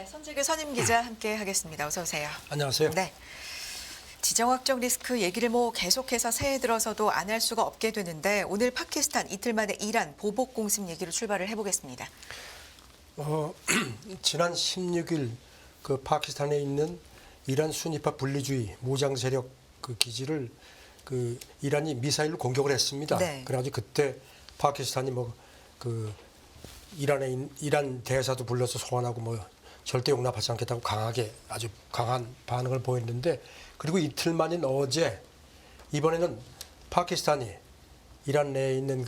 네, 손재규 선임 기자 함께 하겠습니다. 어서 오세요. 안녕하세요. 네. 지정학적 리스크 얘기를 계속해서 새해 들어서도 안 할 수가 없게 되는데 오늘 파키스탄 이틀 만에 이란 보복 공습 얘기로 출발을 해보겠습니다. 지난 16일 그 파키스탄에 있는 이란 순위파 분리주의 무장 세력 그 기지를 그 이란이 미사일로 공격을 했습니다. 네. 그래가지고 그때 파키스탄이 이란 대사도 불러서 소환하고 절대 용납하지 않겠다고 아주 강한 반응을 보였는데, 그리고 이틀 만인 어제 이번에는 파키스탄이 이란 내에 있는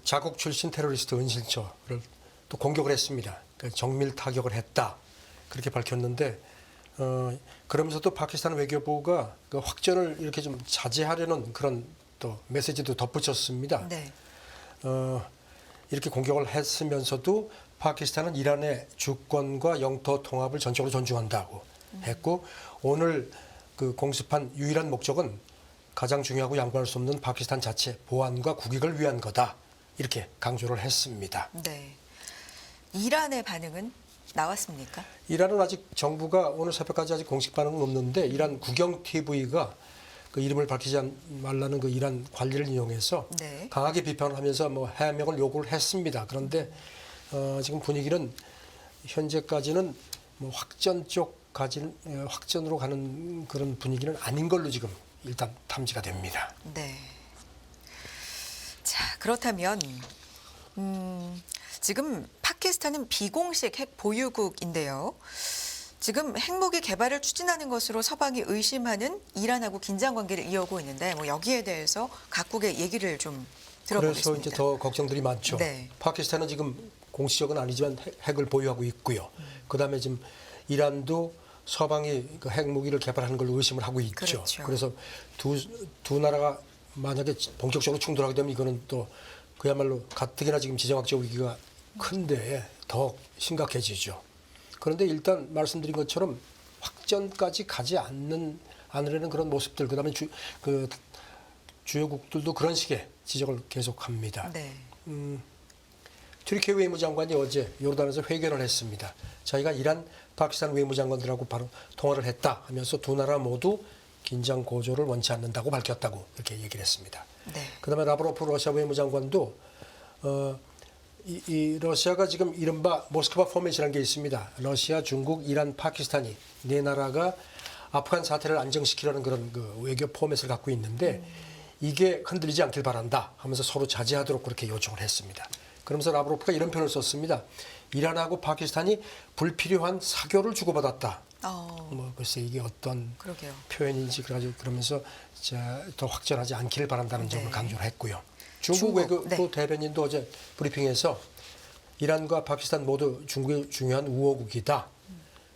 자국 출신 테러리스트 은신처를 또 공격을 했습니다. 정밀 타격을 했다, 그렇게 밝혔는데, 그러면서도 파키스탄 외교부가 그 확전을 이렇게 좀 자제하려는 그런 또 메시지도 덧붙였습니다. 네. 이렇게 공격을 했으면서도 파키스탄은 이란의 주권과 영토 통합을 전적으로 존중한다고 했고, 오늘 그 공습한 유일한 목적은 가장 중요하고 양보할 수 없는 파키스탄 자체 보안과 국익을 위한 거다, 이렇게 강조를 했습니다. 네. 이란의 반응은 나왔습니까? 이란은 아직 정부가 오늘 새벽까지 아직 공식 반응은 없는데, 이란 국영 TV가 그 이름을 밝히지 말라는 그 이란 관리를 이용해서 네. 강하게 비판을 하면서 해명을 요구를 했습니다. 그런데 지금 분위기는 현재까지는 확전으로 가는 그런 분위기는 아닌 걸로 지금 일단 탐지가 됩니다. 네. 자, 그렇다면 지금 파키스탄은 비공식 핵 보유국인데요. 지금 핵무기 개발을 추진하는 것으로 서방이 의심하는 이란하고 긴장 관계를 이어오고 있는데 여기에 대해서 각국의 얘기를 좀 들어보겠습니다. 그래서 이제 더 걱정들이 많죠. 네. 파키스탄은 지금 공식적은 아니지만 핵을 보유하고 있고요. 그다음에 지금 이란도 서방이 그 핵무기를 개발하는 걸로 의심을 하고 있죠. 그렇죠. 그래서 두 나라가 만약에 본격적으로 충돌하게 되면 이거는 또 그야말로 가뜩이나 지금 지정학적 위기가 큰데 더 심각해지죠. 그런데 일단 말씀드린 것처럼 확전까지 가지 않으려는 그런 모습들, 그다음에 주요국들도 그런 식의 지적을 계속합니다. 네. 튀르키예 외무장관이 어제 요르단에서 회견을 했습니다. 자기가 이란, 파키스탄 외무장관들하고 바로 통화를 했다 하면서 두 나라 모두 긴장 고조를 원치 않는다고 밝혔다고 이렇게 얘기를 했습니다. 네. 그다음에 라브로프 러시아 외무장관도 이 러시아가 지금 이른바 모스크바 포맷이라는 게 있습니다. 러시아, 중국, 이란, 파키스탄이 네 나라가 아프간 사태를 안정시키려는 그런 그 외교 포맷을 갖고 있는데 이게 흔들리지 않길 바란다 하면서 서로 자제하도록 그렇게 요청을 했습니다. 그러면서 라브로프가 이런 표현을 썼습니다. 이란하고 파키스탄이 불필요한 사교를 주고받았다. 글쎄 이게 어떤 그러게요. 표현인지 그러면서 더 확전하지 않기를 바란다는 점을 강조를 했고요. 중국 외교부 네. 대변인도 어제 브리핑에서 이란과 파키스탄 모두 중국의 중요한 우호국이다.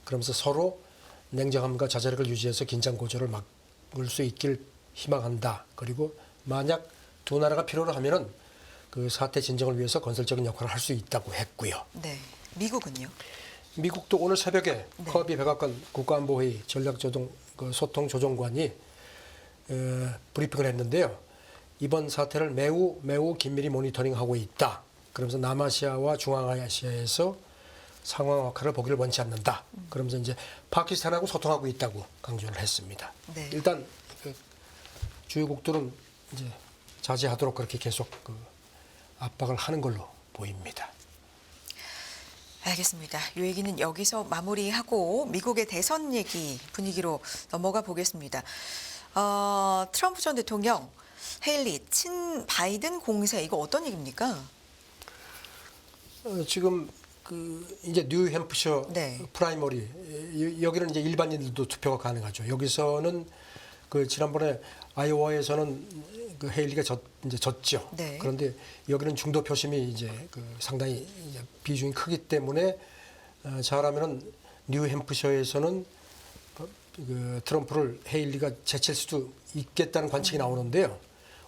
그러면서 서로 냉정함과 자제력을 유지해서 긴장 고조를 막을 수 있길 희망한다. 그리고 만약 두 나라가 필요로 하면은 그 사태 진정을 위해서 건설적인 역할을 할 수 있다고 했고요. 네. 미국은요? 미국도 오늘 새벽에 네. 커비 백악관 국가안보회의 소통 조정관이 브리핑을 했는데요. 이번 사태를 매우 긴밀히 모니터링하고 있다. 그러면서 남아시아와 중앙아시아에서 상황 악화를 보기를 원치 않는다. 그러면서 이제 파키스탄하고 소통하고 있다고 강조를 했습니다. 네. 일단 주요국들은 이제 자제하도록 그렇게 계속 압박을 하는 걸로 보입니다. 알겠습니다. 이 얘기는 여기서 마무리하고 미국의 대선 얘기 분위기로 넘어가 보겠습니다. 트럼프 전 대통령 헤일리 친 바이든 공세, 이거 어떤 얘기입니까? 지금 이제 뉴햄프셔 네. 프라이머리, 여기는 이제 일반인들도 투표가 가능하죠. 여기서는 지난번에 아이오와에서는 헤일리가 이제 졌죠. 네. 그런데 여기는 중도 표심이 이제 상당히 이제 비중이 크기 때문에 잘하면은 뉴햄프셔에서는 트럼프를 헤일리가 제칠 수도 있겠다는 관측이 나오는데요.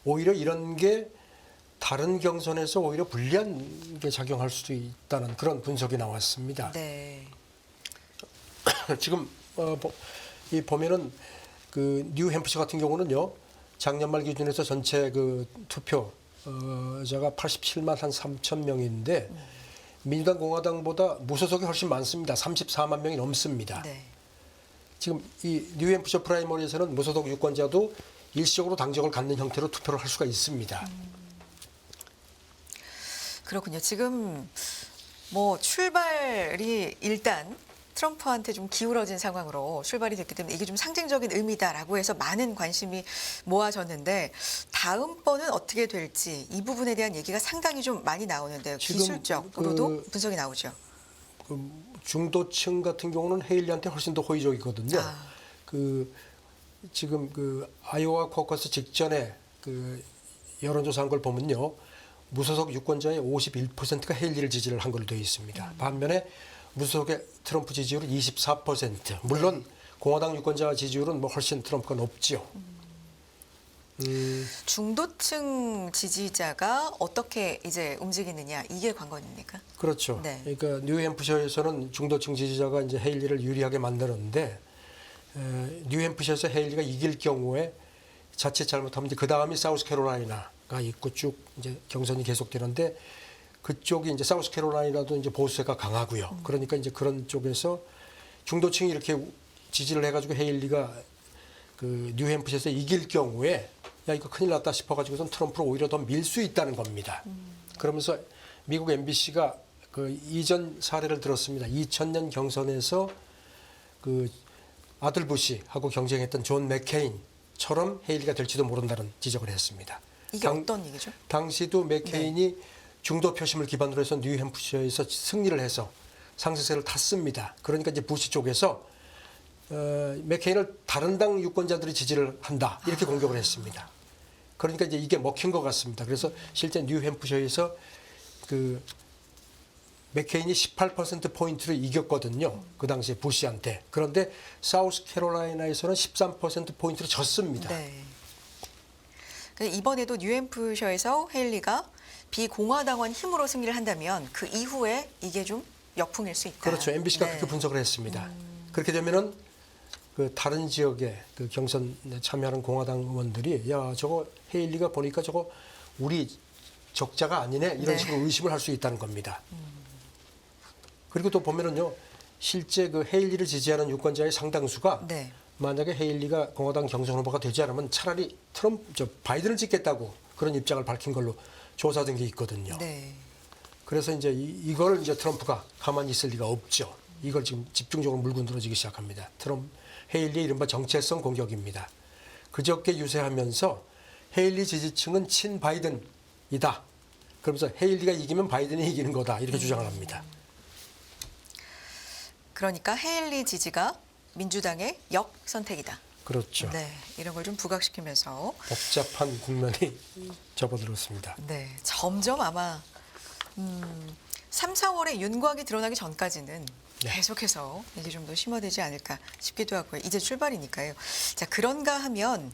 오히려 이런 게 다른 경선에서 오히려 불리한 게 작용할 수도 있다는 그런 분석이 나왔습니다. 네. 지금 이 보면은 뉴햄프셔 같은 경우는요, 작년 말 기준에서 전체 투표자가 87만 한 3천 명인데 민주당 공화당보다 무소속이 훨씬 많습니다. 34만 명이 넘습니다. 네. 지금 이 뉴햄프셔 프라이머리에서는 무소속 유권자도 일시적으로 당적을 갖는 형태로 투표를 할 수가 있습니다. 그렇군요. 지금 뭐 출발이 일단 트럼프한테 좀 기울어진 상황으로 출발이 됐기 때문에 이게 좀 상징적인 의미다라고 해서 많은 관심이 모아졌는데 다음번은 어떻게 될지 이 부분에 대한 얘기가 상당히 좀 많이 나오는데요. 지금 기술적으로도 분석이 나오죠. 그 중도층 같은 경우는 헤일리한테 훨씬 더 호의적이거든요. 아. 그 지금 그 아이오와 코커스 직전에 그 여론조사한 걸 보면요. 무소속 유권자의 51%가 헤일리를 지지를 한 걸로 되어 있습니다. 반면에 무소속의 트럼프 지지율은 24%. 물론 공화당 유권자 지지율은 뭐 훨씬 트럼프가 높지요. 중도층 지지자가 어떻게 이제 움직이느냐 이게 관건입니까? 그렇죠. 네. 그러니까 뉴햄프셔에서는 중도층 지지자가 이제 헤일리를 유리하게 만드는데 뉴햄프셔에서 헤일리가 이길 경우에 자칫 잘못하면 이제 그 다음이 사우스캐롤라이나가 있고 쭉 이제 경선이 계속되는데 그쪽이 이제 사우스캐롤라이나도 이제 보수세가 강하고요. 그러니까 이제 그런 쪽에서 중도층이 이렇게 지지를 해가지고 헤일리가 그 뉴햄프셔에서 이길 경우에 야 이거 큰일 났다 싶어가지고선 트럼프를 오히려 더 밀 수 있다는 겁니다. 그러면서 미국 MBC가 그 이전 사례를 들었습니다. 2000년 경선에서 그 아들 부시하고 경쟁했던 존 맥케인처럼 헤일리가 될지도 모른다는 지적을 했습니다. 이게 어떤 얘기죠? 당시도 맥케인이 중도 표심을 기반으로 해서 뉴햄프셔에서 승리를 해서 상승세를 탔습니다. 그러니까 이제 부시 쪽에서 맥케인을 다른 당 유권자들이 지지를 한다 이렇게 공격을 했습니다. 그러니까 이제 이게 먹힌 것 같습니다. 그래서 실제 뉴햄프셔에서 그 맥케인이 18% 포인트로 이겼거든요. 그 당시에 부시한테. 그런데 사우스캐롤라이나에서는 13% 포인트로 졌습니다. 네. 근데 이번에도 뉴햄프셔에서 헤일리가 비공화당원 힘으로 승리를 한다면 그 이후에 이게 좀 역풍일 수 있다. 그렇죠. MBC가 네. 그렇게 분석을 했습니다. 그렇게 되면은 그 다른 지역에 그 경선에 참여하는 공화당 의원들이 야 저거 헤일리가 보니까 저거 우리 적자가 아니네 이런 네. 식으로 의심을 할 수 있다는 겁니다. 그리고 또 보면은요 실제 그 헤일리를 지지하는 유권자의 상당수가 네. 만약에 헤일리가 공화당 경선 후보가 되지 않으면 차라리 바이든을 찍겠다고 그런 입장을 밝힌 걸로 조사된 게 있거든요. 네. 그래서 이제 이걸 이제 트럼프가 가만히 있을 리가 없죠. 이걸 지금 집중적으로 물고 늘어지기 시작합니다. 헤일리의 이른바 정체성 공격입니다. 그저께 유세하면서 헤일리 지지층은 친 바이든이다. 그러면서 헤일리가 이기면 바이든이 이기는 거다. 이렇게 주장을 합니다. 그러니까 헤일리 지지가 민주당의 역선택이다. 그렇죠. 네. 이런 걸 좀 부각시키면서 복잡한 국면이 접어들었습니다. 네. 점점 아마 3, 4월에 윤곽이 드러나기 전까지는 네. 계속해서 이게 좀 더 심화되지 않을까 싶기도 하고요. 이제 출발이니까요. 자, 그런가 하면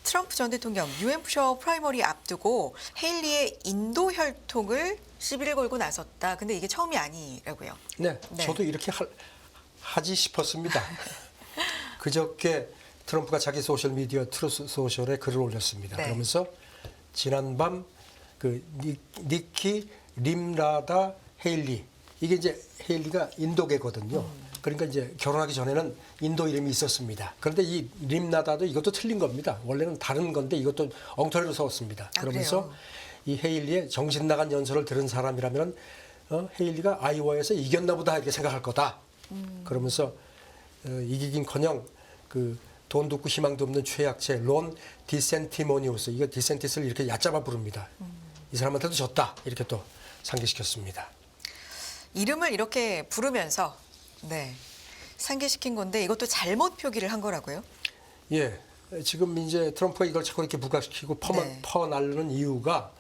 트럼프 전 대통령 뉴햄프셔 프라이머리 앞두고 헤일리의 인도 혈통을 시비를 걸고 나섰다. 근데 이게 처음이 아니라고요. 네, 네. 저도 이렇게 하지 싶었습니다. 그저께 트럼프가 자기 소셜 미디어 트루스 소셜에 글을 올렸습니다. 네. 그러면서 지난밤 그 니키 림라다 헤일리 이게 이제 헤일리가 인도계거든요. 그러니까 이제 결혼하기 전에는 인도 이름이 있었습니다. 그런데 이 림나다도 이것도 틀린 겁니다. 원래는 다른 건데 이것도 엉터리로 써왔습니다. 그러면서 그래요? 이 헤일리의 정신 나간 연설을 들은 사람이라면 헤일리가 아이오와에서 이겼나 보다 이렇게 생각할 거다. 그러면서 이기긴커녕 그 돈 듣고 희망도 없는 최약체 론 디센티모니우스 이거 디센티스를 이렇게 얕잡아 부릅니다. 이 사람한테도 졌다 이렇게 또 상기시켰습니다. 이름을 이렇게 부르면서 네. 상기시킨 건데 이것도 잘못 표기를 한 거라고요? 예, 지금 이제 트럼프가 이걸 자꾸 이렇게 부각시키고 네. 퍼나르는 이유가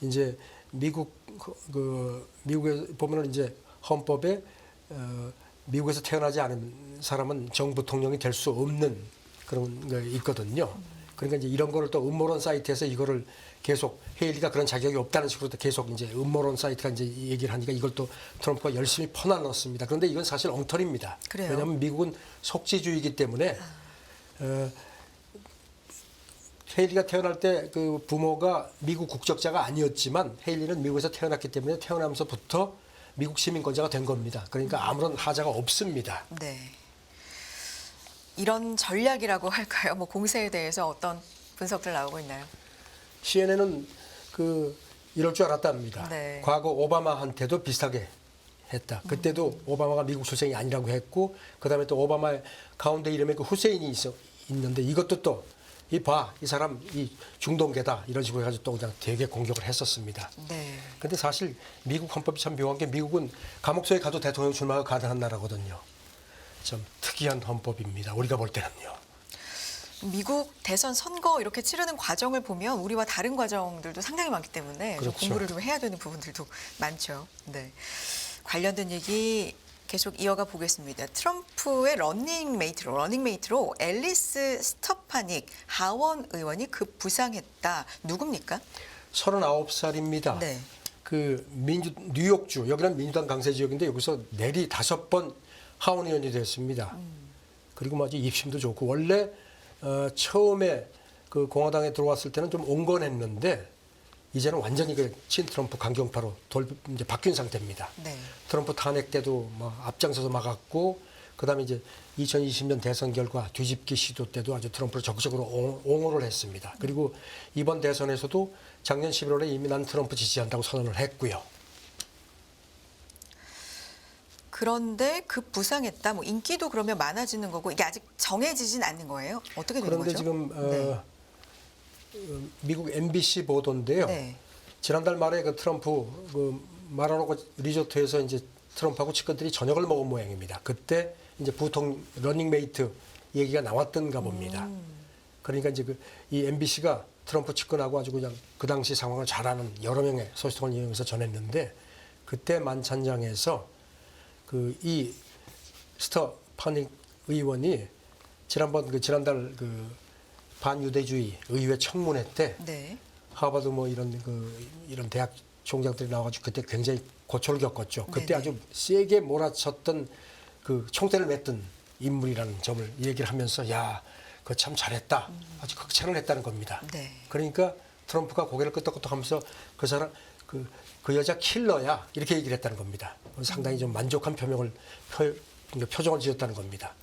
이제 미국에 보면은 이제 헌법에 미국에서 태어나지 않은 사람은 정부 통령이 될 수 없는 그런 게 있거든요. 그러니까 이제 이런 거를 또 음모론 사이트에서 이거를 계속 헤일리가 그런 자격이 없다는 식으로 또 계속 이제 음모론 사이트가 이제 얘기를 하니까 이걸 또 트럼프가 열심히 퍼나눴습니다. 그런데 이건 사실 엉터리입니다. 그래요? 왜냐하면 미국은 속지주의이기 때문에 헤일리가 태어날 때 그 부모가 미국 국적자가 아니었지만 헤일리는 미국에서 태어났기 때문에 태어나면서부터 미국 시민권자가 된 겁니다. 그러니까 아무런 하자가 없습니다. 네. 이런 전략이라고 할까요? 뭐 공세에 대해서 어떤 분석들 나오고 있나요? CNN은 이럴 줄 알았답니다. 네. 과거 오바마한테도 비슷하게 했다. 그때도 오바마가 미국 출생이 아니라고 했고, 그다음에 또 오바마의 가운데 이름에 후세인이 있는데 이것도 또 이 사람 이 중동계다 이런 식으로 해가지고 또 그냥 되게 공격을 했었습니다. 네. 근데 사실 미국 헌법이 참 묘한 게 미국은 감옥소에 가도 대통령 출마가 가능한 나라거든요. 좀 특이한 헌법입니다. 우리가 볼 때는요. 미국 대선 선거 이렇게 치르는 과정을 보면 우리와 다른 과정들도 상당히 많기 때문에 좀 그렇죠. 공부를 좀 해야 되는 부분들도 많죠. 네. 관련된 얘기 계속 이어가 보겠습니다. 트럼프의 러닝메이트로 앨리스 스터파닉 하원 의원이 급부상했다. 누굽니까? 39살입니다. 네. 뉴욕주, 여기는 민주당 강세 지역인데 여기서 내리 5번 하원 의원이 됐습니다. 그리고 아주 입심도 좋고 원래 처음에 공화당에 들어왔을 때는 좀 온건했는데 이제는 완전히 친 트럼프 강경파로 이제 바뀐 상태입니다. 네. 트럼프 탄핵 때도 앞장서서 막았고, 그다음에 이제 2020년 대선 결과 뒤집기 시도 때도 아주 트럼프를 적극적으로 옹호를 했습니다. 그리고 이번 대선에서도 작년 11월에 이미 난 트럼프 지지한다고 선언을 했고요. 그런데 급부상했다. 뭐 인기도 그러면 많아지는 거고 이게 아직 정해지진 않는 거예요? 어떻게 되는 그런데 거죠? 지금 네. 미국 MBC 보도인데요. 네. 지난달 말에 트럼프 마라로고 리조트에서 이제 트럼프하고 측근들이 저녁을 먹은 모양입니다. 그때 이제 보통 러닝메이트 얘기가 나왔던가 봅니다. 그러니까 이제 이 MBC가 트럼프 측근하고 아주 그냥 그 당시 상황을 잘 아는 여러 명의 소식통을 이용해서 전했는데, 그때 만찬장에서 이 스터파닉 의원이 지난달 반유대주의 의회 청문회 때 네. 하버드 이런 대학 총장들이 나와가지고 그때 굉장히 고초를 겪었죠. 그때 네네. 아주 세게 몰아쳤던 총대를 맸던 인물이라는 점을 얘기를 하면서 그거 참 잘했다. 아주 극찬을 했다는 겁니다. 네. 그러니까 트럼프가 고개를 끄덕끄덕하면서 그 사람 그 여자 킬러야 이렇게 얘기를 했다는 겁니다. 상당히 좀 만족한 표정을 지었다는 겁니다.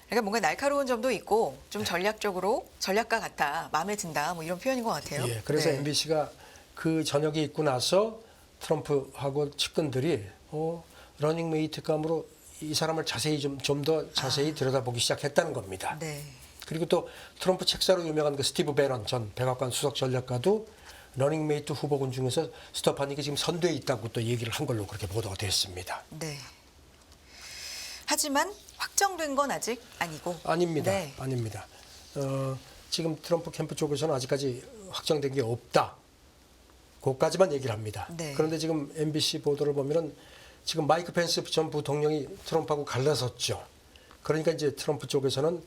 그러니까 뭔가 날카로운 점도 있고 좀 전략가 같다, 마음에 든다, 뭐 이런 표현인 것 같아요. 예, 그래서 네. MBC가 그 저녁이 있고 나서 트럼프하고 측근들이 러닝메이트감으로 이 사람을 좀 더 자세히 들여다보기 시작했다는 겁니다. 네. 그리고 또 트럼프 책사로 유명한 스티브 배넌 전 백악관 수석 전략가도 러닝메이트 후보군 중에서 스터파닉이 지금 선두에 있다고 또 얘기를 한 걸로 그렇게 보도가 됐습니다. 네. 하지만 확정된 건 아직 아니고. 아닙니다. 네. 아닙니다. 지금 트럼프 캠프 쪽에서는 아직까지 확정된 게 없다. 그것까지만 얘기를 합니다. 네. 그런데 지금 MBC 보도를 보면은 지금 마이크 펜스 전 부통령이 트럼프하고 갈라섰죠. 그러니까 이제 트럼프 쪽에서는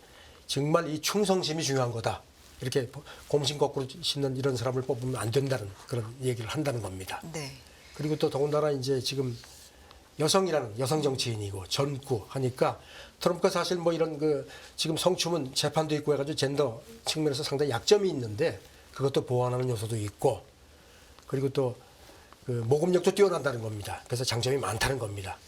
정말 이 충성심이 중요한 거다. 이렇게 곰신 거꾸로 씹는 이런 사람을 뽑으면 안 된다는 그런 얘기를 한다는 겁니다. 네. 그리고 또 더군다나 이제 지금 여성 정치인이고 젊고 하니까 트럼프가 사실 이런 지금 성추문 재판도 있고 해가지고 젠더 측면에서 상당히 약점이 있는데 그것도 보완하는 요소도 있고, 그리고 또 모금력도 뛰어난다는 겁니다. 그래서 장점이 많다는 겁니다.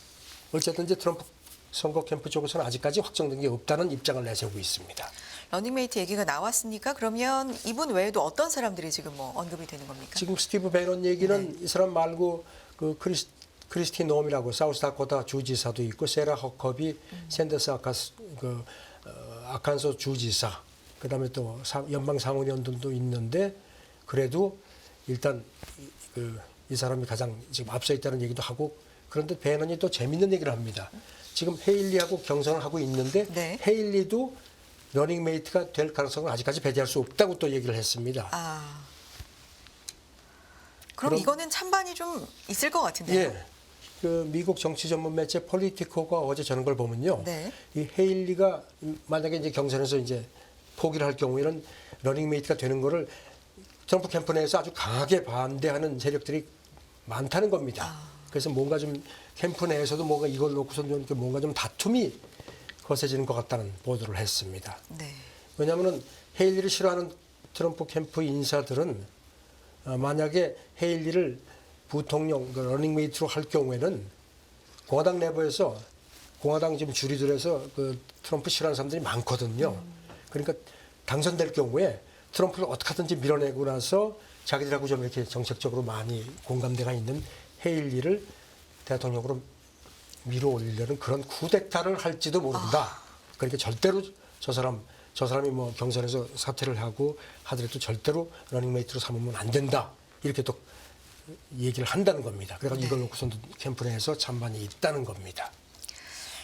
어쨌든 이제 트럼프 선거 캠프 쪽에서는 아직까지 확정된 게 없다는 입장을 내세우고 있습니다. 러닝메이트 얘기가 나왔으니까 그러면 이분 외에도 어떤 사람들이 지금 언급이 되는 겁니까? 지금 스티브 배넌 얘기는 이 사람 말고 크리스티 놈이라고 사우스다코타 주지사도 있고, 세라 허컵이 샌더스 아칸소 주지사, 그다음에 또 연방 상원의원들도 있는데, 그래도 일단 이 사람이 가장 지금 앞서 있다는 얘기도 하고, 그런데 배넌이 또 재밌는 얘기를 합니다. 지금 헤일리하고 경선을 하고 있는데 네. 헤일리도 러닝메이트가 될 가능성은 아직까지 배제할 수 없다고 또 얘기를 했습니다. 그럼 이거는 찬반이 좀 있을 것 같은데요. 예. 미국 정치 전문 매체 폴리티코가 어제 저런 걸 보면요. 네. 이 헤일리가 만약에 이제 경선에서 이제 포기를 할 경우에는 러닝메이트가 되는 거를 트럼프 캠프 내에서 아주 강하게 반대하는 세력들이 많다는 겁니다. 그래서 뭔가 좀 캠프 내에서도 뭔가 이걸 놓고서 뭔가 좀 다툼이 거세지는 것 같다는 보도를 했습니다. 네. 왜냐하면 헤일리를 싫어하는 트럼프 캠프 인사들은 만약에 헤일리를 부통령 러닝메이트로 할 경우에는 공화당 내부에서 공화당 지금 주류들에서 그 트럼프 싫어하는 사람들이 많거든요. 그러니까 당선될 경우에 트럼프를 어떻게 하든지 밀어내고 나서 자기들하고 좀 이렇게 정책적으로 많이 공감대가 있는 헤일리를 대통령으로 밀어 올리려는 그런 쿠데타를 할지도 모른다. 그러니까 절대로 저 사람이 뭐 경선에서 사퇴를 하고 하더라도 절대로 러닝메이트로 삼으면 안 된다. 이렇게 또 얘기를 한다는 겁니다. 그래서 이걸 놓고서도 캠프 내에서 찬반이 있다는 겁니다.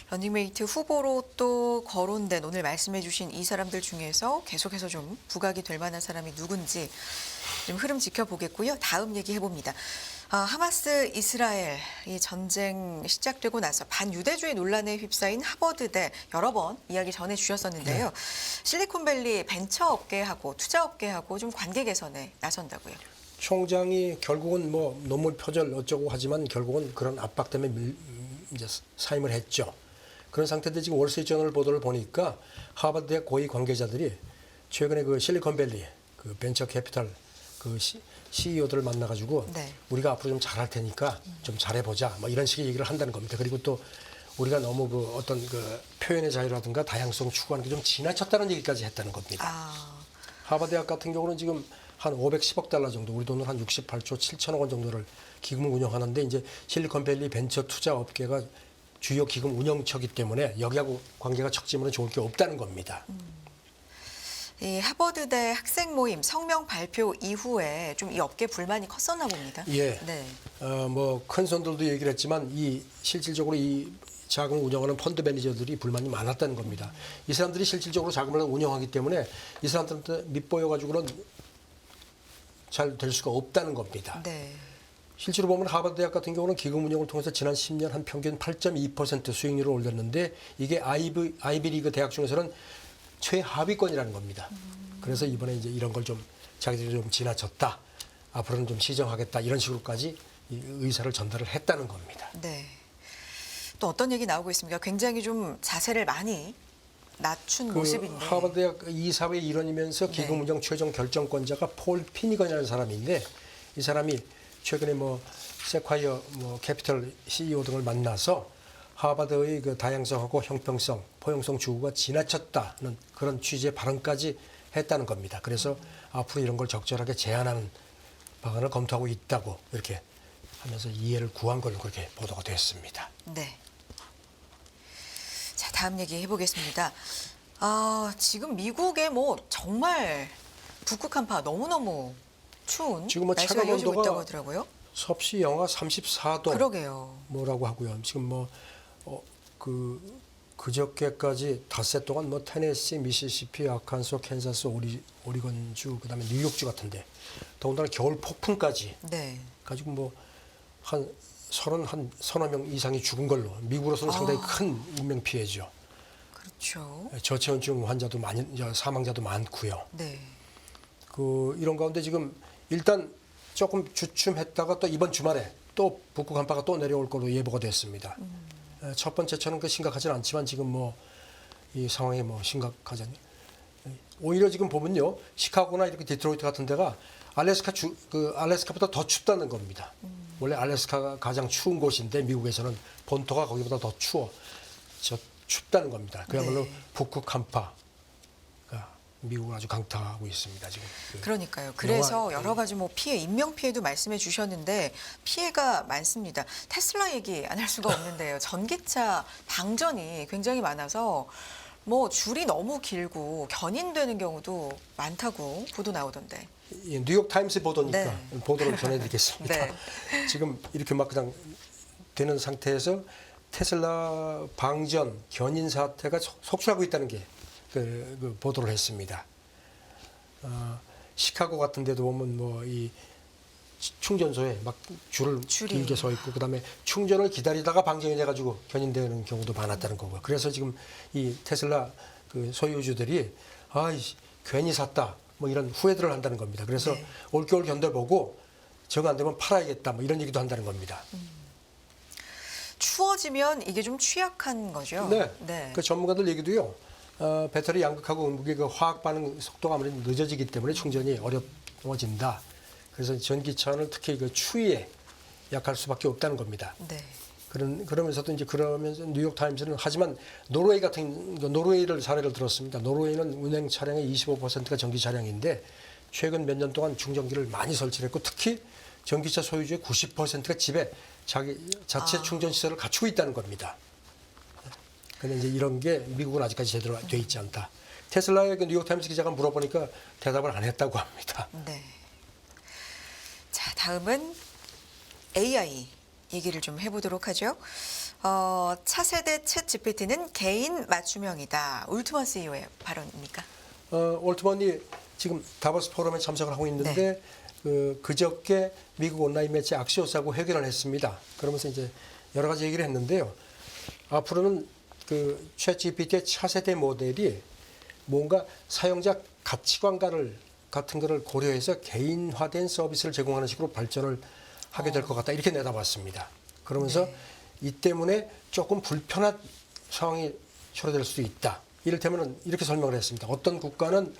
러닝메이트 후보로 또 거론된 오늘 말씀해 주신 이 사람들 중에서 계속해서 좀 부각이 될 만한 사람이 누군지 좀 흐름 지켜보겠고요. 다음 얘기해봅니다. 하마스 이스라엘 이 전쟁 시작되고 나서 반유대주의 논란에 휩싸인 하버드대 여러 번 이야기 전해주셨었는데요. 네. 실리콘밸리 벤처업계하고 투자업계하고 좀 관계 개선에 나선다고요. 총장이 결국은 뭐 논문 표절 어쩌고 하지만 결국은 그런 압박 때문에 이제 사임을 했죠. 그런 상태인데 지금 월스트리트저널 보도를 보니까 하버드대 고위 관계자들이 최근에 그 실리콘밸리 그 벤처 캐피탈 그 CEO들을 만나가지고 네. 우리가 앞으로 좀 잘할 테니까 좀 잘해보자 뭐 이런 식의 얘기를 한다는 겁니다. 그리고 또 우리가 너무 그 어떤 그 표현의 자유라든가 다양성 추구하는 게 좀 지나쳤다는 얘기까지 했다는 겁니다. 하버드 대학 같은 경우는 지금 한 510억 달러 정도, 우리 돈으로 한 68조 7천억 원 정도를 기금을 운영하는데 이제 실리콘밸리 벤처 투자 업계가 주요 기금 운영처이기 때문에 여기하고 관계가 척지면 좋을 게 없다는 겁니다. 이 하버드대 학생 모임 성명 발표 이후에 좀 이 업계 불만이 컸었나 봅니다. 예. 네. 뭐 큰 손들도 얘기를 했지만 이 실질적으로 이 자금을 운영하는 펀드 매니저들이 불만이 많았다는 겁니다. 이 사람들이 실질적으로 자금을 운영하기 때문에 이 사람들한테 밑보여가지고는 잘 될 수가 없다는 겁니다. 네. 실제로 보면 하버드 대학 같은 경우는 기금 운영을 통해서 지난 10년 한 평균 8.2% 수익률을 올렸는데 이게 아이비리그 대학 중에서는 최하위권이라는 겁니다. 그래서 이번에 이제 이런 걸 좀 자기들이 좀 지나쳤다. 앞으로는 좀 시정하겠다. 이런 식으로까지 이 의사를 전달을 했다는 겁니다. 네. 또 어떤 얘기 나오고 있습니까? 굉장히 좀 자세를 많이 낮춘 모습인데. 하버드 대학 이사회 일원이면서 기금 운영 최종 결정권자가 폴 피니건이라는 사람인데 이 사람이 최근에 뭐 세콰이어 뭐 캐피털 CEO 등을 만나서 하버드의 그 다양성하고 형평성, 포용성 추구가 지나쳤다는 그런 취지의 발언까지 했다는 겁니다. 그래서 앞으로 이런 걸 적절하게 제한하는 방안을 검토하고 있다고 이렇게 하면서 이해를 구한 걸로 그렇게 보도가 됐습니다. 네. 자, 다음 얘기 해보겠습니다. 지금 미국에 뭐 정말 북극 한파 너무너무 추운 지금 뭐 날씨가 체감 이어지고 온도가 있다고 하더라고요. 섭씨 영하 34도 그러게요. 뭐라고 하고요. 지금 뭐 그저께까지 닷새 동안 뭐 테네시, 미시시피, 아칸소, 캔자스, 오리건주, 그다음에 뉴욕주 같은데 더군다나 겨울 폭풍까지 네. 가지고 뭐 한 서너 명 이상이 죽은 걸로 미국으로서는 상당히 큰 인명 피해죠. 그렇죠. 저체온증 환자도 많이 사망자도 많고요. 네. 이런 가운데 지금 일단 조금 주춤했다가 또 이번 주말에 또 북극 한파가 또 내려올 걸로 예보가 됐습니다. 첫 번째처럼 심각하지는 않지만 지금 뭐 이 상황이 뭐 심각하잖아요. 오히려 지금 보면요, 시카고나 이렇게 디트로이트 같은 데가 알래스카보다 더 춥다는 겁니다. 원래 알래스카가 가장 추운 곳인데 미국에서는 본토가 거기보다 더 춥다는 겁니다. 그야말로 네. 북극 한파가 미국을 아주 강타하고 있습니다. 지금. 그러니까요. 그래서 여러 가지 뭐 피해, 인명 피해도 말씀해 주셨는데 피해가 많습니다. 테슬라 얘기 안 할 수가 없는데요. 전기차 방전이 굉장히 많아서 뭐 줄이 너무 길고 견인되는 경우도 많다고 보도 나오던데. 뉴욕 타임스 보도니까 네. 보도를 전해드리겠습니다. 네. 지금 이렇게 막 그냥 되는 상태에서 테슬라 방전 견인 사태가 속출하고 있다는 게 그 보도를 했습니다. 시카고 같은 데도 보면 뭐 이 충전소에 막 줄이 길게 서 있고 그다음에 충전을 기다리다가 방전이 돼가지고 견인되는 경우도 많았다는 거고요. 그래서 지금 이 테슬라 그 소유주들이 괜히 샀다 뭐 이런 후회들을 한다는 겁니다. 그래서 네. 올겨울 견뎌보고 저거 안 되면 팔아야겠다 뭐 이런 얘기도 한다는 겁니다. 추워지면 이게 좀 취약한 거죠. 네. 그 전문가들 얘기도요. 배터리 양극하고 음극의 그 화학 반응 속도가 아무래도 늦어지기 때문에 충전이 어려워진다. 그래서 전기차는 특히 그 추위에 약할 수밖에 없다는 겁니다. 네. 그러면서도 이제 그러면서 뉴욕 타임즈는 하지만 노르웨이 노르웨이를 사례를 들었습니다. 노르웨이는 운행 차량의 25%가 전기 차량인데 최근 몇 년 동안 충전기를 많이 설치했고 특히 전기차 소유주의 90%가 집에 자체 충전 시설을 갖추고 있다는 겁니다. 그런데 이제 이런 게 미국은 아직까지 제대로 돼 있지 않다. 테슬라의 그 뉴욕 타임스 기자가 물어보니까 대답을 안 했다고 합니다. 네. 자, 다음은 AI 얘기를 좀 해보도록 하죠. 차세대 챗 GPT는 개인 맞춤형이다. 울트먼 CEO의 발언입니까? 올트먼이 지금 다보스 포럼에 참석을 하고 있는데 그저께 미국 온라인 매체 악시오스하고 회견을 했습니다. 그러면서 이제 여러 가지 얘기를 했는데요. 앞으로는 그 챗 GPT의 차세대 모델이 뭔가 사용자 가치관 같은 거를 고려해서 개인화된 서비스를 제공하는 식으로 발전을 하게 될 것 같다. 이렇게 내다봤습니다. 그러면서 이 때문에 조금 불편한 상황이 초래될 수도 있다. 이를테면 이렇게 설명을 했습니다. 어떤 국가는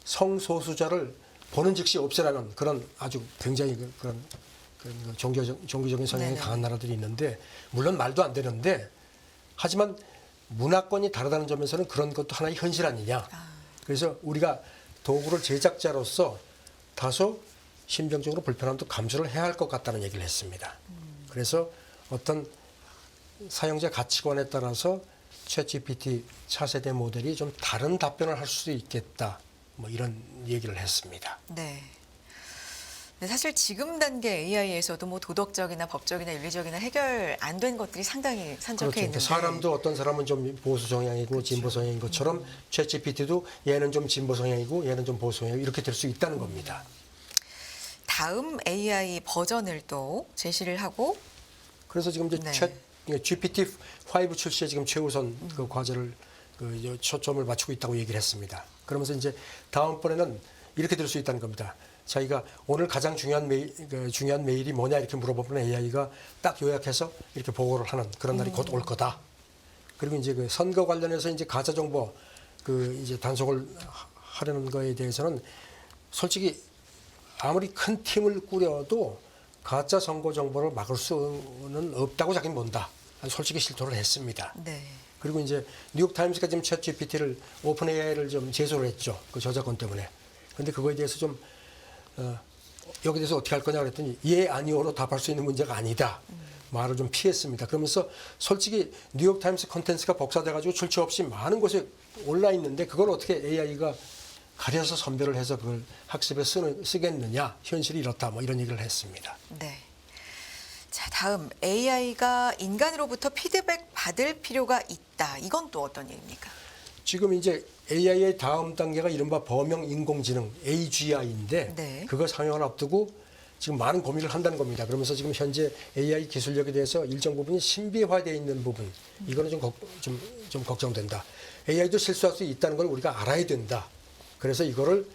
성소수자를 보는 즉시 없애라는 그런 아주 굉장히 그런 종교적인 성향이 강한 나라들이 있는데 물론 말도 안 되는데 하지만 문화권이 다르다는 점에서는 그런 것도 하나의 현실 아니냐. 그래서 우리가 도구를 제작자로서 다소 심정적으로 불편함도 감수를 해야 할 것 같다는 얘기를 했습니다. 그래서 어떤 사용자 가치관에 따라서 챗GPT 차세대 모델이 좀 다른 답변을 할 수 있겠다. 뭐 이런 얘기를 했습니다. 네. 근데 사실 지금 단계 AI에서도 뭐 도덕적이나 법적이나 윤리적이나 해결 안 된 것들이 상당히 산적해 그렇죠. 있는데 사람도 어떤 사람은 좀 보수 성향이고 그렇죠. 진보 성향인 것처럼 챗GPT도 얘는 좀 진보 성향이고 얘는 좀 보수 성향이고 이렇게 될 수 있다는 겁니다. 다음 AI 버전을 또 제시를 하고 그래서 지금 이제 GPT-5 출시에 지금 최우선 그 과제를 초점을 맞추고 있다고 얘기를 했습니다. 그러면서 이제 다음번에는 이렇게 될 수 있다는 겁니다. 자기가 오늘 가장 중요한 메일이 뭐냐 이렇게 물어보면 AI가 딱 요약해서 이렇게 보고를 하는 그런 날이 곧 올 거다. 그리고 이제 그 선거 관련해서 이제 가짜 정보 이제 단속을 하려는 거에 대해서는 솔직히 아무리 큰 팀을 꾸려도 가짜 선거 정보를 막을 수는 없다고 자기는 본다. 솔직히 실토를 했습니다. 네. 그리고 이제 뉴욕 타임스가 지금 챗 GPT를 오픈 AI를 좀 제소를 했죠. 그 저작권 때문에. 근데 그거에 대해서 좀 여기 대해서 어떻게 할 거냐 그랬더니 예 아니오로 답할 수 있는 문제가 아니다. 말을 좀 피했습니다. 그러면서 솔직히 뉴욕 타임스 콘텐츠가 복사돼 가지고 출처 없이 많은 곳에 올라 있는데 그걸 어떻게 AI가 가려서 선별을 해서 그걸 학습에 쓰겠느냐. 현실이 이렇다. 뭐 이런 얘기를 했습니다. 네. 자, 다음 AI가 인간으로부터 피드백 받을 필요가 있다. 이건 또 어떤 얘기입니까? 지금 이제 AI의 다음 단계가 이른바 범용 인공지능 AGI인데 네. 그거 상용을 앞두고 지금 많은 고민을 한다는 겁니다. 그러면서 지금 현재 AI 기술력에 대해서 일정 부분이 신비화되어 있는 부분 이거는 좀 걱정된다. AI도 실수할 수 있다는 걸 우리가 알아야 된다. 그래서 이거를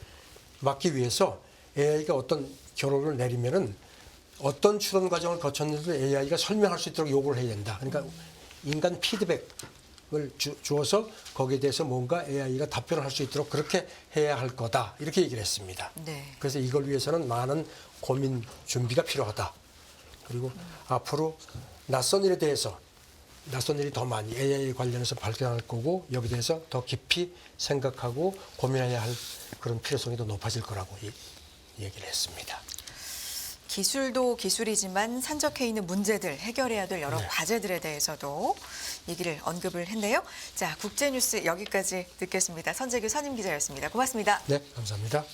막기 위해서 AI가 어떤 결론을 내리면은 어떤 추론 과정을 거쳤는지도 AI가 설명할 수 있도록 요구를 해야 된다. 그러니까 인간 피드백을 주어서 거기에 대해서 뭔가 AI가 답변을 할 수 있도록 그렇게 해야 할 거다. 이렇게 얘기를 했습니다. 네. 그래서 이걸 위해서는 많은 고민 준비가 필요하다. 그리고 앞으로 낯선 일에 대해서 낯선 일이 더 많이 AI 관련해서 발견할 거고 여기에 대해서 더 깊이 생각하고 고민해야 할 그런 필요성이 더 높아질 거라고 얘기를 했습니다. 기술도 기술이지만 산적해 있는 문제들, 해결해야 될 여러 네. 과제들에 대해서도 얘기를 언급을 했네요. 자, 국제뉴스 여기까지 듣겠습니다. 선재규 선임 기자였습니다. 고맙습니다. 네, 감사합니다.